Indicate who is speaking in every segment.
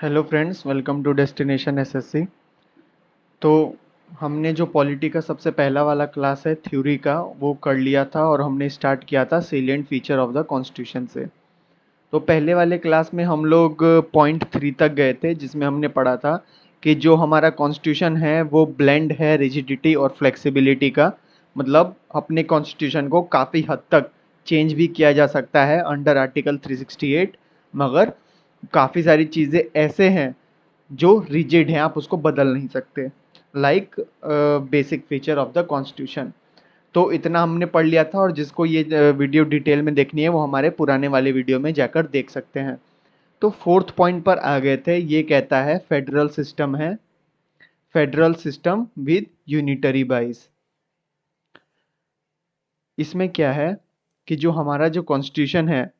Speaker 1: Hello friends, welcome to destination SSC. तो हमने जो पॉलिटी का सबसे पहला वाला क्लास है थ्योरी का वो कर लिया था और हमने स्टार्ट किया था salient feature of the constitution से। तो पहले वाले क्लास में हम लोग पॉइंट 3 तक गए थे, जिसमें हमने पढ़ा था कि जो हमारा कॉन्स्टिट्यूशन है वो ब्लेंड है रिजिडिटी और फ्लेक्सिबिलिटी का। मतलब अपने कॉन्स्टिट्यूशन को काफ़ी हद तक चेंज भी किया जा सकता है अंडर आर्टिकल 368, मगर काफ़ी सारी चीज़ें ऐसे हैं जो रिजिड हैं, आप उसको बदल नहीं सकते। Like basic feature of the constitution. तो इतना हमने पढ़ लिया था, और जिसको ये वीडियो डिटेल में देखनी है वो हमारे पुराने वाले वीडियो में जाकर देख सकते हैं। तो फोर्थ पॉइंट पर आ गए थे। ये कहता है फेडरल सिस्टम है, फेडरल सिस्टम विद यूनिटरी बाइस। इसमें क्या है कि जो हमारा जो कॉन्स्टिट्यूशन है,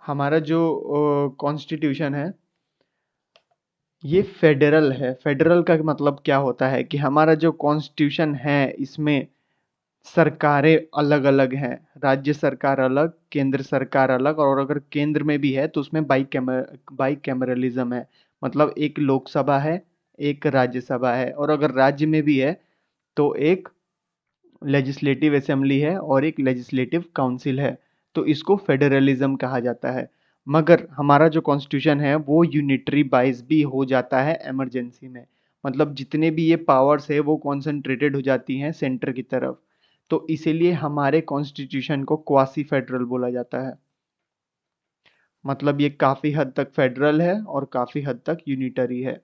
Speaker 1: हमारा जो कॉन्स्टिट्यूशन है ये फेडरल है। फेडरल का मतलब क्या होता है कि हमारा जो कॉन्स्टिट्यूशन है इसमें सरकारें अलग अलग हैं। राज्य सरकार अलग, केंद्र सरकार अलग, और अगर केंद्र में भी है तो उसमें बाई कैमरलिज्म है। मतलब एक लोकसभा है, एक राज्यसभा है, और अगर राज्य में भी है तो एक लेजिस्लेटिव असेंबली है और एक लेजिस्लेटिव काउंसिल है। तो इसको फेडरलिज्म कहा जाता है। मगर हमारा जो कॉन्स्टिट्यूशन है वो यूनिटरी बाइज भी हो जाता है इमरजेंसी में। मतलब जितने भी ये पावर्स है वो कॉन्सेंट्रेटेड हो जाती हैं सेंटर की तरफ। तो इसीलिए हमारे कॉन्स्टिट्यूशन को क्वासी फेडरल बोला जाता है। मतलब ये काफ़ी हद तक फेडरल है और काफ़ी हद तक यूनिटरी है।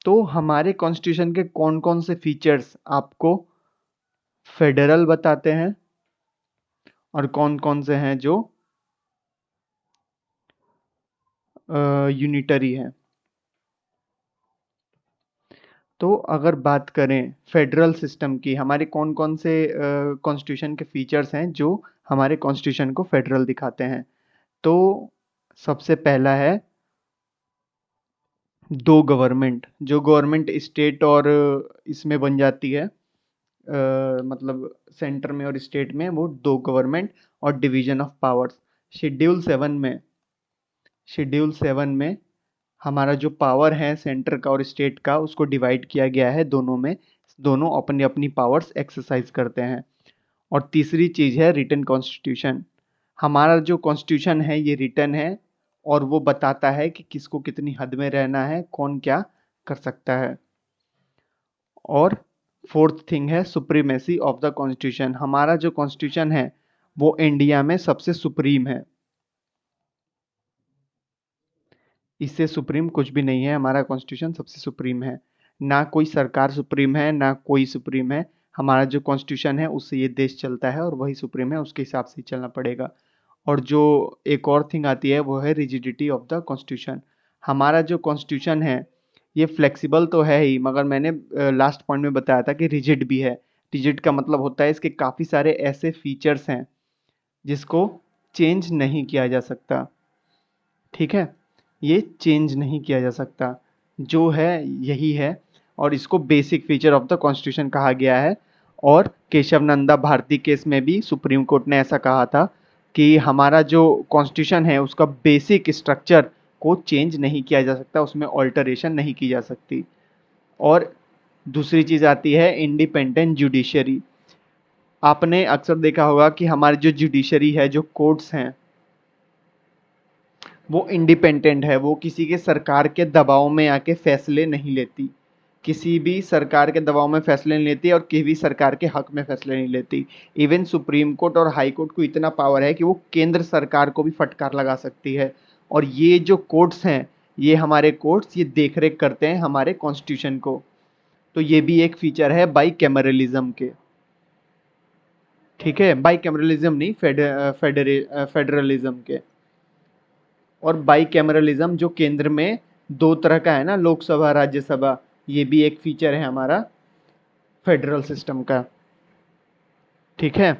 Speaker 1: तो हमारे कॉन्स्टिट्यूशन के कौन कौन से फीचर्स आपको फेडरल बताते हैं और कौन कौन से हैं जो यूनिटरी हैं। तो अगर बात करें फेडरल सिस्टम की, हमारे कौन कौन से कॉन्स्टिट्यूशन के फीचर्स हैं जो हमारे कॉन्स्टिट्यूशन को फेडरल दिखाते हैं। तो सबसे पहला है दो गवर्नमेंट। जो गवर्नमेंट स्टेट और इसमें बन जाती है, मतलब सेंटर में और स्टेट में, वो दो गवर्नमेंट और division of powers. Schedule seven में शेड्यूल सेवन में हमारा जो पावर है सेंटर का और स्टेट का, उसको डिवाइड किया गया है दोनों में। दोनों अपनी अपनी पावर्स एक्सरसाइज करते हैं। और तीसरी चीज़ है रिटन कॉन्स्टिट्यूशन। हमारा जो कॉन्स्टिट्यूशन है ये रिटन है, और वो बताता है कि किसको कितनी हद में रहना है, कौन क्या कर सकता है। और फोर्थ थिंग है सुप्रीमेसी ऑफ द कॉन्स्टिट्यूशन। हमारा जो कॉन्स्टिट्यूशन है वो इंडिया में सबसे सुप्रीम है। इससे सुप्रीम कुछ भी नहीं है, हमारा कॉन्स्टिट्यूशन सबसे सुप्रीम है। ना कोई सरकार सुप्रीम है, ना कोई सुप्रीम है। हमारा जो कॉन्स्टिट्यूशन है उससे ये देश चलता है और वही सुप्रीम है, उसके हिसाब से ही चलना पड़ेगा। और जो एक और थिंग आती है वो है रिजिडिटी ऑफ द कॉन्स्टिट्यूशन। हमारा जो कॉन्स्टिट्यूशन है ये फ्लेक्सिबल तो है ही, मगर मैंने लास्ट पॉइंट में बताया था कि रिजिड भी है। रिजिड का मतलब होता है इसके काफ़ी सारे ऐसे फीचर्स हैं जिसको चेंज नहीं किया जा सकता। ठीक है, ये चेंज नहीं किया जा सकता, जो है यही है। और इसको basic feature of the constitution कहा गया है। और केशव नंदा भारती केस में भी सुप्रीम कोर्ट ने ऐसा कहा था कि हमारा जो कॉन्स्टिट्यूशन है उसका बेसिक स्ट्रक्चर को चेंज नहीं किया जा सकता, उसमें ऑल्टरेशन नहीं की जा सकती। और दूसरी चीज़ आती है इंडिपेंडेंट जुडिशरी। आपने अक्सर देखा होगा कि हमारी जो जुडिशरी है, जो कोर्ट्स हैं, वो इंडिपेंडेंट है। वो किसी के सरकार के दबाव में आके फैसले नहीं लेती। किसी भी सरकार के दबाव में फैसले नहीं लेती और किसी भी सरकार के हक में फैसले नहीं लेती। इवन सुप्रीम कोर्ट और हाई कोर्ट को इतना पावर है कि वो केंद्र सरकार को भी फटकार लगा सकती है। और ये जो कोर्ट्स हैं, ये हमारे कोर्ट्स ये देख रेख करते हैं हमारे कॉन्स्टिट्यूशन को। तो ये भी एक फीचर है बाई कैमरलिज्म के। ठीक है, बाई कैमरलिज्म नहीं, फेडरलिज्म के। और बाई कैमरलिज्म जो केंद्र में दो तरह का है ना, लोकसभा राज्यसभा, ये भी एक फीचर है हमारा फेडरल सिस्टम का। ठीक है,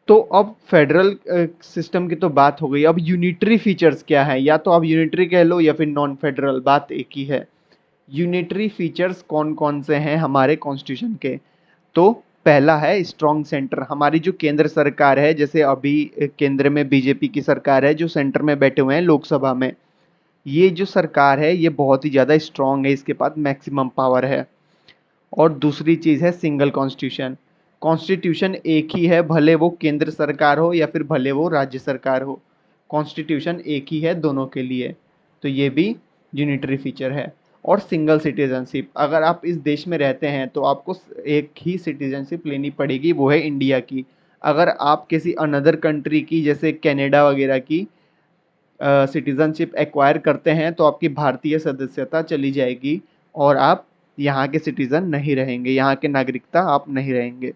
Speaker 1: तो अब फेडरल सिस्टम की तो बात हो गई। अब यूनिटरी फीचर्स क्या है, या तो आप यूनिटरी कह लो या फिर नॉन फेडरल, बात एक ही है। यूनिटरी फीचर्स कौन कौन से हैं हमारे कॉन्स्टिट्यूशन के। तो पहला है स्ट्रॉन्ग सेंटर। हमारी जो केंद्र सरकार है, जैसे अभी केंद्र में बीजेपी की सरकार है, जो सेंटर में बैठे हुए हैं लोकसभा में, ये जो सरकार है ये बहुत ही ज़्यादा स्ट्रांग है, इसके पास मैक्सिमम पावर है। और दूसरी चीज़ है सिंगल कॉन्स्टिट्यूशन। कॉन्स्टिट्यूशन एक ही है, भले वो केंद्र सरकार हो या फिर भले वो राज्य सरकार हो, कॉन्स्टिट्यूशन एक ही है दोनों के लिए। तो ये भी यूनिटरी फीचर है। और सिंगल सिटीजनशिप, अगर आप इस देश में रहते हैं तो आपको एक ही सिटीजनशिप लेनी पड़ेगी, वो है इंडिया की। अगर आप किसी अनदर कंट्री की, जैसे कनाडा वगैरह की सिटीजनशिप एक्वायर करते हैं, तो आपकी भारतीय सदस्यता चली जाएगी और आप यहाँ के सिटीजन नहीं रहेंगे, यहाँ के नागरिकता आप नहीं रहेंगे।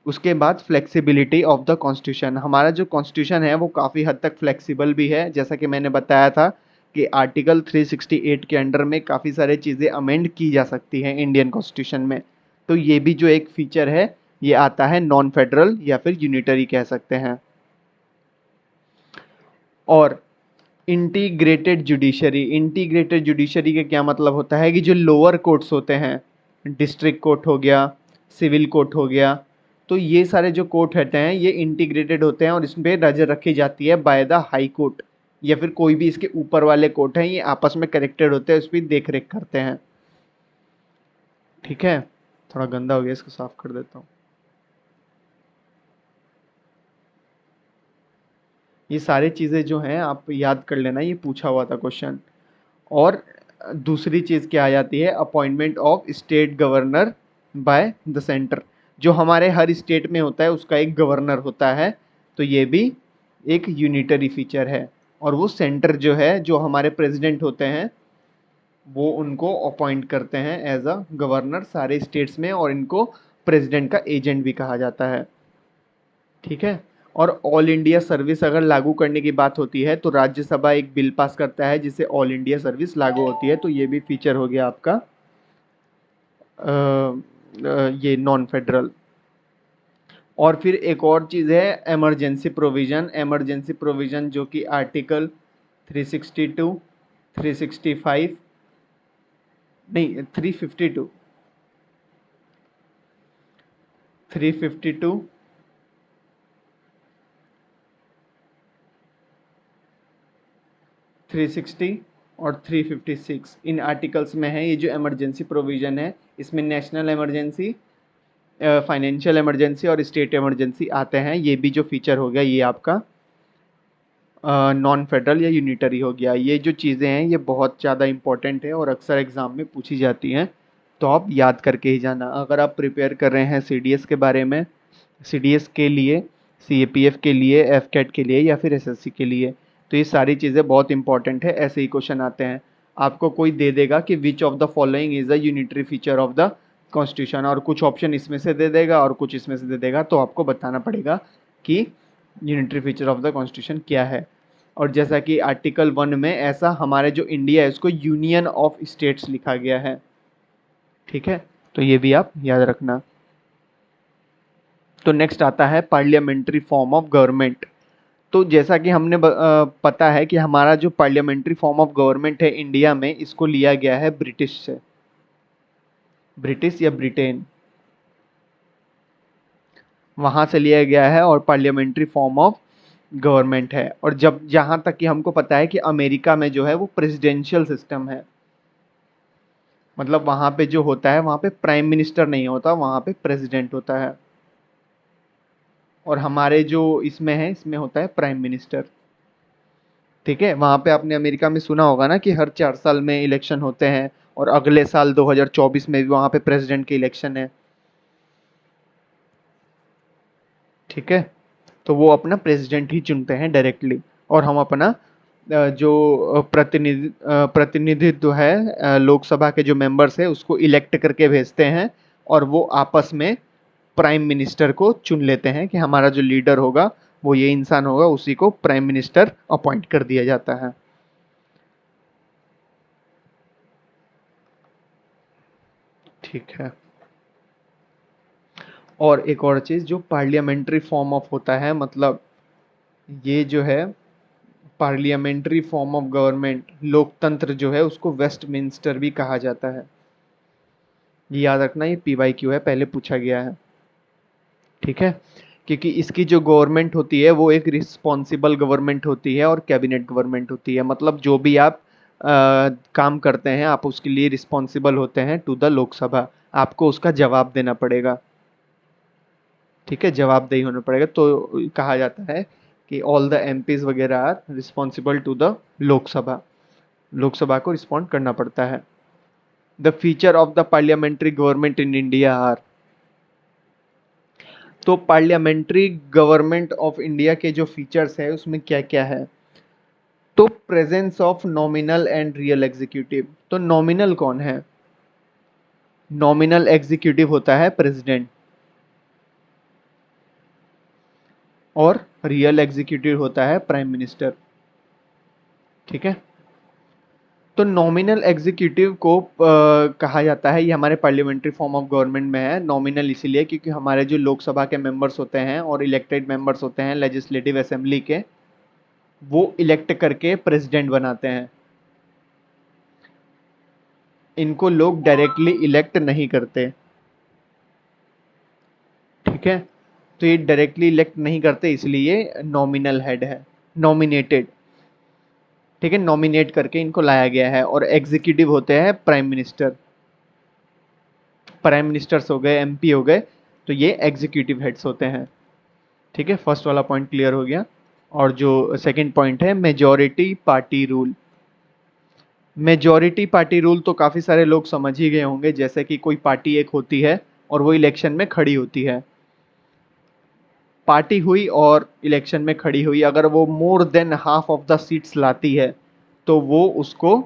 Speaker 1: उसके बाद फ्लेक्सिबिलिटी ऑफ द कॉन्स्टिट्यूशन। हमारा जो कॉन्स्टिट्यूशन है वो काफ़ी हद तक फ्लेक्सिबल भी है, जैसा कि मैंने बताया था कि आर्टिकल 368 के अंडर में काफ़ी सारी चीज़ें अमेंड की जा सकती हैं इंडियन कॉन्स्टिट्यूशन में। तो ये भी जो एक फीचर है ये आता है नॉन फेडरल या फिर यूनिटरी कह सकते हैं। और इंटीग्रेटेड जुडिशरी, इंटीग्रेटेड जुडिशरी का क्या मतलब होता है कि जो लोअर कोर्ट्स होते हैं, डिस्ट्रिक्ट कोर्ट हो गया, सिविल कोर्ट हो गया, तो ये सारे जो कोर्ट होते हैं ये इंटीग्रेटेड होते हैं और इसमें नजर रखी जाती है बाय द हाई कोर्ट या फिर कोई भी इसके ऊपर वाले कोर्ट हैं, ये आपस में कनेक्टेड होते हैं, उस पर देख रेख करते हैं। ठीक है, थोड़ा गंदा हो गया, इसको साफ कर देता हूँ। ये सारी चीज़ें जो हैं आप याद कर लेना, ये पूछा हुआ था क्वेश्चन। और दूसरी चीज़ क्या आ जाती है, appointment of state governor by the centre. जो हमारे हर स्टेट में होता है उसका एक गवर्नर होता है, तो ये भी एक यूनिटरी फीचर है। और वो सेंटर जो है, जो हमारे प्रेसिडेंट होते हैं, वो उनको अपॉइंट करते हैं एज अ गवर्नर सारे स्टेट्स में, और इनको प्रेसिडेंट का एजेंट भी कहा जाता है। ठीक है। और ऑल इंडिया सर्विस अगर लागू करने की बात होती है तो राज्यसभा एक बिल पास करता है जिससे ऑल इंडिया सर्विस लागू होती है, तो ये भी फीचर हो गया आपका ये नॉन फेडरल। और फिर एक और चीज़ है इमरजेंसी प्रोविज़न। इमरजेंसी प्रोविज़न जो कि आर्टिकल 362, 365, नहीं 352, 352, 360 और 356 इन आर्टिकल्स में है। ये जो इमरजेंसी प्रोविज़न है इसमें नेशनल इमरजेंसी, फाइनेंशियल इमरजेंसी और स्टेट इमरजेंसी आते हैं। ये भी जो फीचर हो गया ये आपका नॉन फेडरल या यूनिटरी हो गया। ये जो चीज़ें हैं ये बहुत ज़्यादा इंपॉर्टेंट है और अक्सर एग्ज़ाम में पूछी जाती हैं, तो आप याद करके ही जाना। अगर आप प्रिपेयर कर रहे हैं सीडीएस के बारे में, सीडीएस के लिए, सीएपीएफ के लिए, एफकेट के लिए या फिर एसएससी के लिए, तो ये सारी चीज़ें बहुत इंपॉर्टेंट है। ऐसे ही क्वेश्चन आते हैं, आपको कोई दे देगा कि which of the following is the unitary feature of the constitution, और कुछ ऑप्शन इसमें से दे देगा और कुछ इसमें से दे देगा, तो आपको बताना पड़ेगा कि unitary feature of the constitution क्या है। और जैसा कि आर्टिकल 1 में ऐसा हमारे जो इंडिया है उसको यूनियन ऑफ स्टेट्स लिखा गया है। ठीक है, तो ये भी आप याद रखना। तो नेक्स्ट आता है पार्लियामेंट्री फॉर्म ऑफ गवर्नमेंट। तो जैसा कि हमने पता है कि हमारा जो पार्लियामेंट्री फॉर्म ऑफ गवर्नमेंट है इंडिया में, इसको लिया गया है ब्रिटिश से, ब्रिटिश या ब्रिटेन, वहाँ से लिया गया है और पार्लियामेंट्री फॉर्म ऑफ गवर्नमेंट है। और जब जहाँ तक कि हमको पता है कि अमेरिका में जो है वो प्रेसिडेंशियल सिस्टम है, मतलब वहाँ पे जो होता है वहाँ पे प्राइम मिनिस्टर नहीं होता, वहाँ पे प्रेसिडेंट होता है। और हमारे जो इसमें है इसमें होता है प्राइम मिनिस्टर। ठीक है, वहाँ पे आपने अमेरिका में सुना होगा ना कि हर 4 साल में इलेक्शन होते हैं, और अगले साल 2024 में भी वहाँ पे प्रेसिडेंट के इलेक्शन है। ठीक है, तो वो अपना प्रेसिडेंट ही चुनते हैं डायरेक्टली, और हम अपना जो प्रतिनिधित्व है, लोकसभा के जो मेंबर्स है उसको इलेक्ट करके भेजते हैं, और वो आपस में प्राइम मिनिस्टर को चुन लेते हैं कि हमारा जो लीडर होगा वो ये इंसान होगा, उसी को प्राइम मिनिस्टर अपॉइंट कर दिया जाता है। ठीक है। और एक और चीज़, जो पार्लियामेंट्री फॉर्म ऑफ होता है, मतलब ये जो है पार्लियामेंट्री फॉर्म ऑफ गवर्नमेंट, लोकतंत्र जो है उसको वेस्टमिंस्टर भी कहा जाता है। ये याद रखना, ये पीवाईक्यू है, पहले पूछा गया है। ठीक है, क्योंकि इसकी जो गवर्नमेंट होती है वो एक रिस्पॉन्सिबल गवर्नमेंट होती है और कैबिनेट गवर्नमेंट होती है। मतलब जो भी आप काम करते हैं आप उसके लिए रिस्पॉन्सिबल होते हैं टू द लोकसभा, आपको उसका जवाब देना पड़ेगा। ठीक है, जवाबदेही होना पड़ेगा। तो कहा जाता है कि ऑल द एमपीज वगैरह are responsible to the Lok Sabha, Lok Sabha को रिस्पॉन्ड करना पड़ता है। The feature of the parliamentary government in India are, तो पार्लियामेंट्री गवर्नमेंट ऑफ इंडिया के जो फीचर्स है उसमें क्या क्या है। तो presence of nominal and real executive. तो नॉमिनल कौन है? नॉमिनल एग्जीक्यूटिव होता है प्रेसिडेंट, और रियल एग्जीक्यूटिव होता है प्राइम मिनिस्टर। ठीक है, तो नॉमिनल एग्जीक्यूटिव को कहा जाता है, ये हमारे पार्लियामेंट्री फॉर्म ऑफ गवर्नमेंट में है। नॉमिनल इसीलिए क्योंकि हमारे जो लोकसभा के मेंबर्स होते हैं और इलेक्टेड मेंबर्स होते हैं लेजिस्लेटिव असेंबली के, वो इलेक्ट करके प्रेसिडेंट बनाते हैं। इनको लोग डायरेक्टली इलेक्ट नहीं करते। ठीक है, तो ये डायरेक्टली इलेक्ट नहीं करते इसलिए नॉमिनल हेड है, नॉमिनेटेड। ठीक है, नॉमिनेट करके इनको लाया गया है। और एग्जीक्यूटिव होते हैं प्राइम मिनिस्टर, प्राइम मिनिस्टर्स हो गए, एमपी हो गए, तो ये एग्जीक्यूटिव हेड्स होते हैं। ठीक है, फर्स्ट वाला पॉइंट क्लियर हो गया। और जो सेकंड पॉइंट है majority party rule. Majority party rule तो काफ़ी सारे लोग समझ ही गए होंगे, जैसे कि कोई पार्टी एक होती है और वो इलेक्शन में खड़ी होती है। पार्टी हुई और इलेक्शन में खड़ी हुई, अगर वो more than half of the seats लाती है तो वो उसको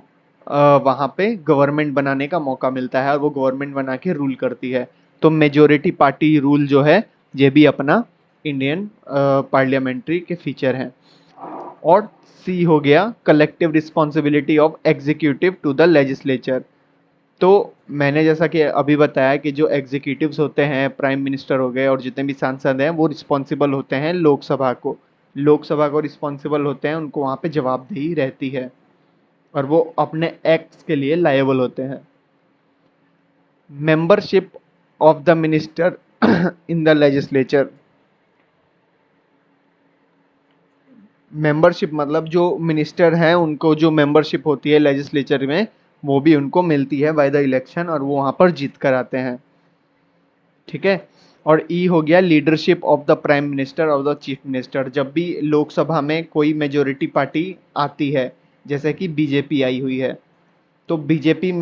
Speaker 1: वहाँ पे गवर्नमेंट बनाने का मौका मिलता है और वो गवर्नमेंट बना के रूल करती है। तो मेजॉरिटी पार्टी रूल जो है ये भी अपना इंडियन पार्लियामेंट्री के फीचर हैं। और सी हो गया collective responsibility of executive to the legislature. तो मैंने जैसा कि अभी बताया कि जो एग्जीक्यूटिव्स होते हैं, प्राइम मिनिस्टर हो गए और जितने भी सांसद हैं, वो रिस्पॉन्सिबल होते हैं लोकसभा को, लोकसभा को रिस्पॉन्सिबल होते हैं, उनको वहाँ पे जवाबदेही रहती है और वो अपने एक्ट्स के लिए लायबल होते हैं। Membership of the minister in the legislature. Membership मतलब जो मिनिस्टर हैं उनको जो मेंबरशिप होती है लेजिस्लेचर में, वो भी उनको मिलती है बाय द इलेक्शन और वो वहाँ पर जीत कर आते हैं। ठीक है, और ई हो गया leadership of the prime minister और द चीफ मिनिस्टर। जब भी लोकसभा में कोई मेजोरिटी पार्टी आती है, जैसे कि बीजेपी आई हुई है, तो बीजेपी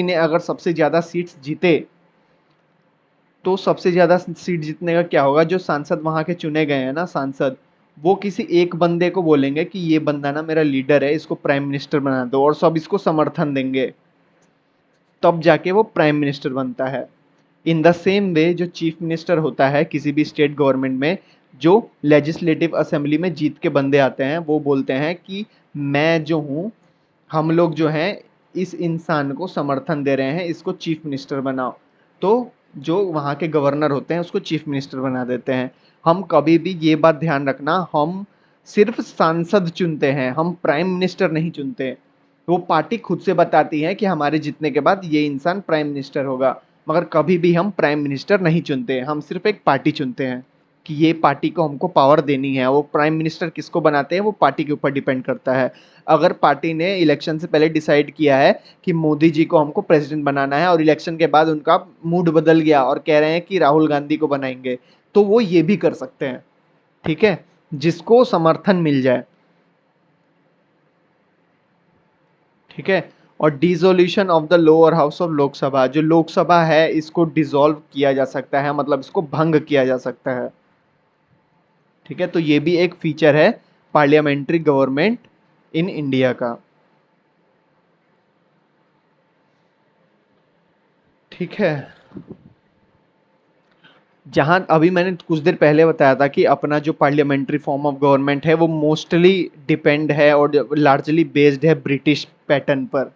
Speaker 1: ने अगर सबसे ज़्यादा सीट्स जीते, तो सबसे ज़्यादा सीट जीतने का क्या होगा, जो सांसद वहाँ के चुने गए हैं ना सांसद, वो किसी एक बंदे को बोलेंगे कि ये बंदा ना मेरा लीडर है, इसको प्राइम मिनिस्टर बना दो, और सब इसको समर्थन देंगे, तब जाके वो प्राइम मिनिस्टर बनता है। इन द सेम वे जो चीफ मिनिस्टर होता है किसी भी स्टेट गवर्नमेंट में, जो लेजिस्लेटिव असेंबली में जीत के बंदे आते हैं, वो बोलते हैं कि मैं जो हूँ, हम लोग जो हैं इस इंसान को समर्थन दे रहे हैं, इसको चीफ मिनिस्टर बनाओ। तो जो वहाँ के गवर्नर होते हैं उसको चीफ मिनिस्टर बना देते हैं। हम कभी भी ये बात ध्यान रखना, हम सिर्फ सांसद चुनते हैं, हम प्राइम मिनिस्टर नहीं चुनते। वो पार्टी खुद से बताती है कि हमारे जीतने के बाद ये इंसान प्राइम मिनिस्टर होगा, मगर कभी भी हम प्राइम मिनिस्टर नहीं चुनते, हम सिर्फ एक पार्टी चुनते हैं कि ये पार्टी को हमको पावर देनी है। वो प्राइम मिनिस्टर किसको बनाते हैं वो पार्टी के ऊपर डिपेंड करता है। अगर पार्टी ने इलेक्शन से पहले डिसाइड किया है कि मोदी जी को हमको प्रेसिडेंट बनाना है और इलेक्शन के बाद उनका मूड बदल गया और कह रहे हैं कि राहुल गांधी को बनाएंगे, तो वो ये भी कर सकते हैं। ठीक है, जिसको समर्थन मिल जाए। ठीक है, और dissolution of the lower house of Lok Sabha, जो लोकसभा है इसको डिसॉल्व किया जा सकता है, मतलब इसको भंग किया जा सकता है। ठीक है, तो ये भी एक फीचर है पार्लियामेंट्री गवर्नमेंट इन इंडिया का। ठीक है, जहां अभी मैंने कुछ देर पहले बताया था कि अपना जो पार्लियामेंट्री फॉर्म ऑफ गवर्नमेंट है वो मोस्टली डिपेंड है और लार्जली बेस्ड है ब्रिटिश पैटर्न पर,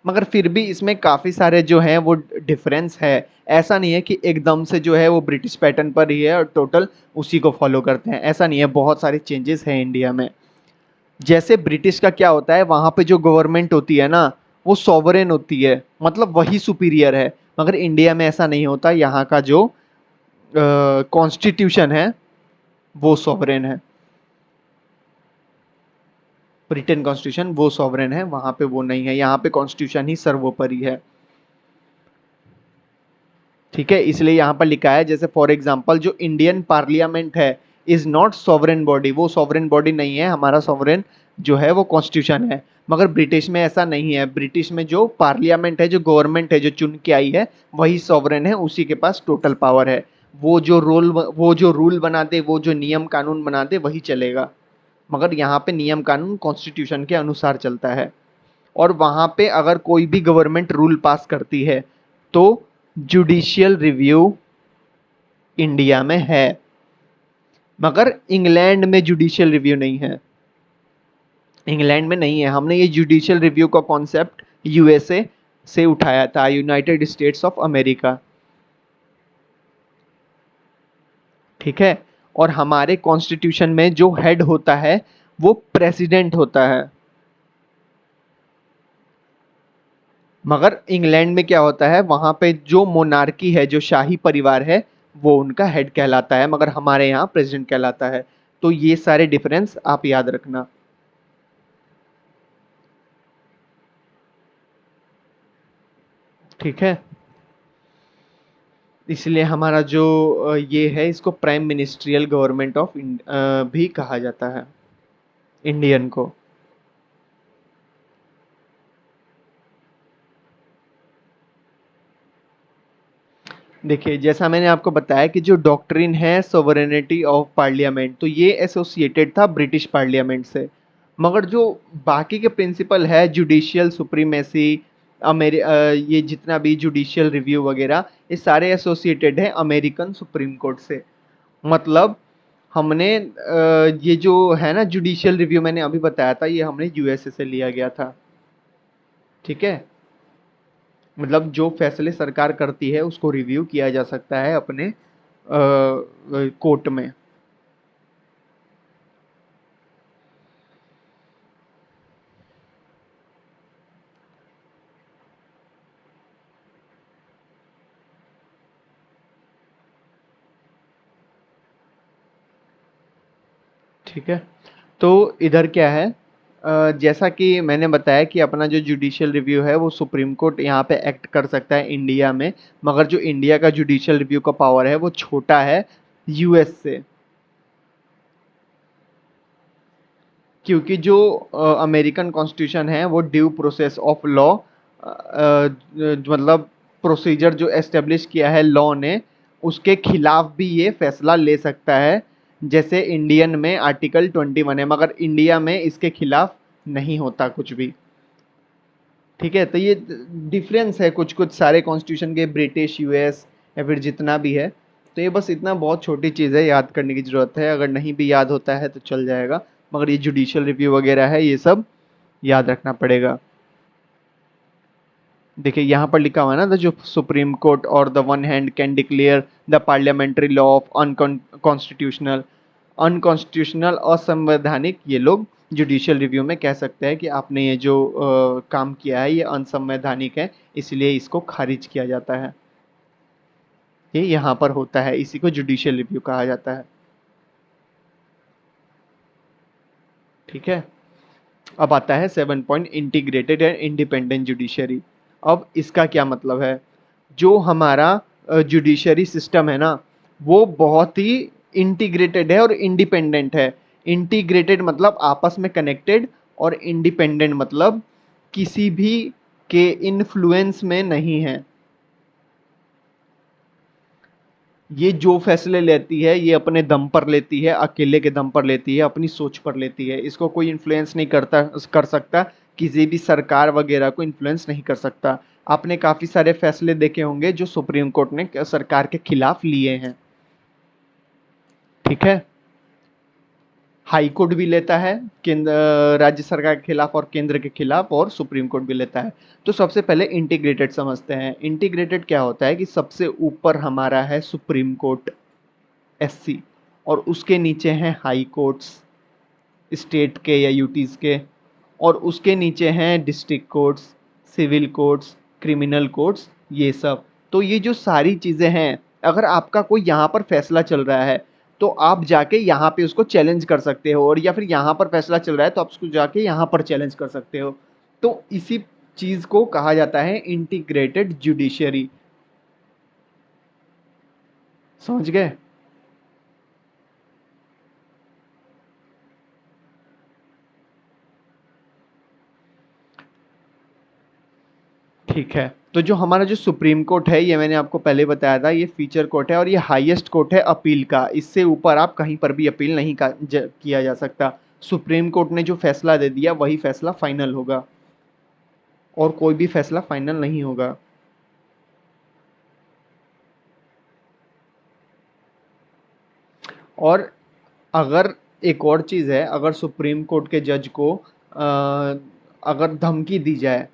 Speaker 1: मगर फिर भी इसमें काफ़ी सारे जो हैं वो डिफरेंस है। ऐसा नहीं है कि एकदम से जो है वो ब्रिटिश पैटर्न पर ही है और टोटल उसी को फॉलो करते हैं, ऐसा नहीं है, बहुत सारे चेंजेस हैं इंडिया में। जैसे ब्रिटिश का क्या होता है, वहाँ पे जो गवर्नमेंट होती है ना वो सॉवरेन होती है, मतलब वही सुपीरियर है, मगर इंडिया में ऐसा नहीं होता। यहाँ का जो कॉन्स्टिट्यूशन है वो सॉवरेन है, ब्रिटेन कॉन्स्टिट्यूशन वो सॉवरेन है, वहां पे वो नहीं है, यहाँ पे कॉन्स्टिट्यूशन ही सर्वोपरि है। ठीक है, इसलिए यहाँ पर लिखा है, जैसे फॉर एग्जाम्पल जो इंडियन पार्लियामेंट है इज नॉट सॉवरेन बॉडी, वो सॉवरेन बॉडी नहीं है, हमारा सॉवरेन जो है वो कॉन्स्टिट्यूशन है। मगर ब्रिटिश में ऐसा नहीं है, ब्रिटिश में जो पार्लियामेंट है, जो गवर्नमेंट है जो चुन के आई है वही सॉवरेन है, उसी के पास टोटल पावर है। वो जो रूल बना दे, वो जो नियम कानून बना दे वही चलेगा। मगर यहाँ पे नियम कानून कॉन्स्टिट्यूशन के अनुसार चलता है। और वहां पे अगर कोई भी गवर्नमेंट रूल पास करती है तो जुडिशियल रिव्यू इंडिया में है, मगर इंग्लैंड में जुडिशियल रिव्यू नहीं है, इंग्लैंड में नहीं है। हमने ये जुडिशियल रिव्यू का कॉन्सेप्ट यूएसए से उठाया था, यूनाइटेड स्टेट्स ऑफ अमेरिका। ठीक है, और हमारे कॉन्स्टिट्यूशन में जो हेड होता है वो प्रेसिडेंट होता है। मगर इंग्लैंड में क्या होता है, वहां पे जो मोनार्की है, जो शाही परिवार है, वो उनका हेड कहलाता है, मगर हमारे यहाँ प्रेसिडेंट कहलाता है। तो ये सारे डिफरेंस आप याद रखना। ठीक है, इसलिए हमारा जो ये है, इसको प्राइम मिनिस्ट्रियल गवर्नमेंट ऑफ भी कहा जाता है, इंडियन को। देखिए, जैसा मैंने आपको बताया कि जो डॉक्ट्रिन है सोवरेनिटी ऑफ पार्लियामेंट, तो ये एसोसिएटेड था ब्रिटिश पार्लियामेंट से। मगर जो बाकी के प्रिंसिपल है, जुडिशियल सुप्रीमेसी, ये जितना भी जुडिशियल रिव्यू वगैरह, ये सारे एसोसिएटेड हैं अमेरिकन सुप्रीम कोर्ट से। मतलब हमने ये जो है ना जुडिशियल रिव्यू, मैंने अभी बताया था, ये हमने यूएसए से लिया गया था। ठीक है, मतलब जो फैसले सरकार करती है उसको रिव्यू किया जा सकता है अपने कोर्ट में। ठीक है, तो इधर क्या है, जैसा कि मैंने बताया कि अपना जो जुडिशियल रिव्यू है वो सुप्रीम कोर्ट यहाँ पे एक्ट कर सकता है इंडिया में। मगर जो इंडिया का जुडिशियल रिव्यू का पावर है वो छोटा है यूएस से। क्योंकि जो अमेरिकन कॉन्स्टिट्यूशन है वो ड्यू प्रोसेस ऑफ लॉ, मतलब प्रोसीजर जो एस्टेब्लिश किया है लॉ ने, उसके खिलाफ भी ये फैसला ले सकता है। जैसे इंडियन में आर्टिकल 21 है, मगर इंडिया में इसके खिलाफ नहीं होता कुछ भी। ठीक है, तो ये डिफरेंस है कुछ कुछ सारे कॉन्स्टिट्यूशन के, ब्रिटिश, यूएस या फिर जितना भी है। तो ये बस इतना बहुत छोटी चीज़ है, याद करने की ज़रूरत है, अगर नहीं भी याद होता है तो चल जाएगा। मगर ये जुडिशियल रिव्यू वगैरह है, ये सब याद रखना पड़ेगा। देखिए यहाँ पर लिखा हुआ है ना, द जो सुप्रीम कोर्ट और the one hand can declare the parliamentary law of unconstitutional, unconstitutional, असंवैधानिक, ये लोग जुडिशियल रिव्यू में कह सकते हैं कि आपने ये जो काम किया है ये अनसंवैधानिक है, इसलिए इसको खारिज किया जाता है। ये यहाँ पर होता है, इसी को जुडिशियल रिव्यू कहा जाता है। ठीक है, अब आता है 7 point, integrated and independent judiciary. अब इसका क्या मतलब है, जो हमारा जुडिशरी सिस्टम है ना, वो बहुत ही इंटीग्रेटेड है और इंडिपेंडेंट है। इंटीग्रेटेड मतलब आपस में कनेक्टेड, और इंडिपेंडेंट मतलब किसी भी के इन्फ्लुएंस में नहीं है। ये जो फैसले लेती है ये अपने दम पर लेती है, अकेले के दम पर लेती है, अपनी सोच पर लेती है, इसको कोई इन्फ्लुएंस नहीं कर सकता, किसी भी सरकार वगैरह को इन्फ्लुएंस नहीं कर सकता। आपने काफ़ी सारे फैसले देखे होंगे जो सुप्रीम कोर्ट ने सरकार के खिलाफ लिए हैं। ठीक है, हाई कोर्ट भी लेता है, केंद्र राज्य सरकार के खिलाफ और केंद्र के खिलाफ, और सुप्रीम कोर्ट भी लेता है। तो सबसे पहले इंटीग्रेटेड समझते हैं। इंटीग्रेटेड क्या होता है कि सबसे ऊपर हमारा है सुप्रीम कोर्ट, एससी, और उसके नीचे हैं हाई कोर्ट्स, स्टेट के या यूटीज़ के, और उसके नीचे हैं district courts, civil courts, criminal courts, ये सब। तो ये जो सारी चीज़ें हैं अगर आपका कोई यहाँ पर फैसला चल रहा है तो आप जाके यहाँ पे उसको चैलेंज कर सकते हो, और या फिर यहाँ पर फैसला चल रहा है तो आप उसको जाके यहाँ पर चैलेंज कर सकते हो। तो इसी चीज को कहा जाता है इंटीग्रेटेड जुडिशरी। समझ गए? ठीक है, तो जो हमारा जो सुप्रीम कोर्ट है, ये मैंने आपको पहले बताया था, ये फीचर कोर्ट है और ये हाईएस्ट कोर्ट है अपील का। इससे ऊपर आप कहीं पर भी अपील नहीं किया जा सकता। सुप्रीम कोर्ट ने जो फैसला दे दिया वही फैसला फाइनल होगा, और कोई भी फैसला फाइनल नहीं होगा। और अगर एक और चीज़ है, अगर सुप्रीम कोर्ट के जज को अगर धमकी दी जाए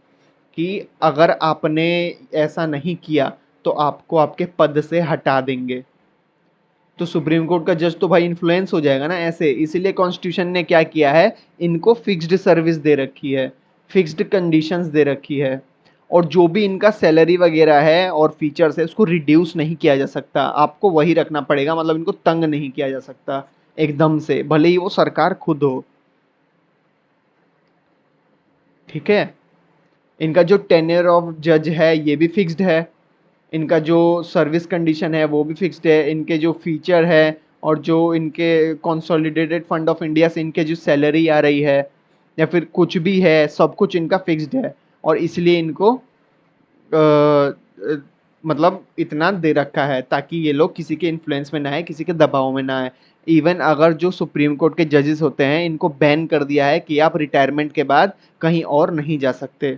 Speaker 1: कि अगर आपने ऐसा नहीं किया तो आपको आपके पद से हटा देंगे, तो सुप्रीम कोर्ट का जज तो भाई इन्फ्लुएंस हो जाएगा ना ऐसे। इसीलिए कॉन्स्टिट्यूशन ने क्या किया है, इनको फिक्स्ड सर्विस दे रखी है, फिक्स्ड कंडीशंस दे रखी है, और जो भी इनका सैलरी वगैरह है और फीचर्स है उसको रिड्यूस नहीं किया जा सकता, आपको वही रखना पड़ेगा। मतलब इनको तंग नहीं किया जा सकता एकदम से, भले ही वो सरकार खुद हो। ठीक है, इनका जो टेन्योर ऑफ जज है ये भी फिक्स्ड है, इनका जो सर्विस कंडीशन है वो भी फिक्स्ड है, इनके जो फीचर है और जो इनके कंसोलिडेटेड फंड ऑफ इंडिया से इनके जो सैलरी आ रही है या फिर कुछ भी है, सब कुछ इनका फिक्स्ड है। और इसलिए इनको मतलब इतना दे रखा है ताकि ये लोग किसी के इन्फ्लुएंस में ना आए, किसी के दबाव में ना आए। इवन अगर जो सुप्रीम कोर्ट के जजेस होते हैं इनको बैन कर दिया है कि आप रिटायरमेंट के बाद कहीं और नहीं जा सकते,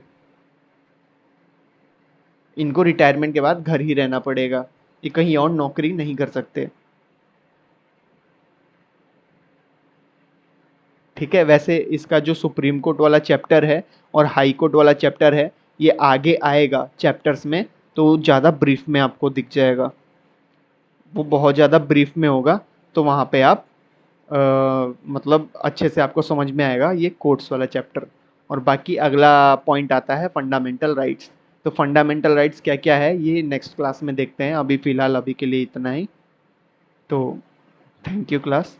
Speaker 1: इनको रिटायरमेंट के बाद घर ही रहना पड़ेगा, ये कहीं और नौकरी नहीं कर सकते। ठीक है, वैसे इसका जो सुप्रीम कोर्ट वाला चैप्टर है और हाई कोर्ट वाला चैप्टर है ये आगे आएगा चैप्टर्स में, तो ज़्यादा ब्रीफ में आपको दिख जाएगा, वो बहुत ज़्यादा ब्रीफ में होगा। तो वहाँ पे आप मतलब अच्छे से आपको समझ में आएगा ये कोर्ट्स वाला चैप्टर। और बाकी अगला पॉइंट आता है फंडामेंटल राइट्स। तो फंडामेंटल राइट्स क्या क्या है ये नेक्स्ट क्लास में देखते हैं, अभी फ़िलहाल अभी के लिए इतना ही। तो थैंक यू क्लास।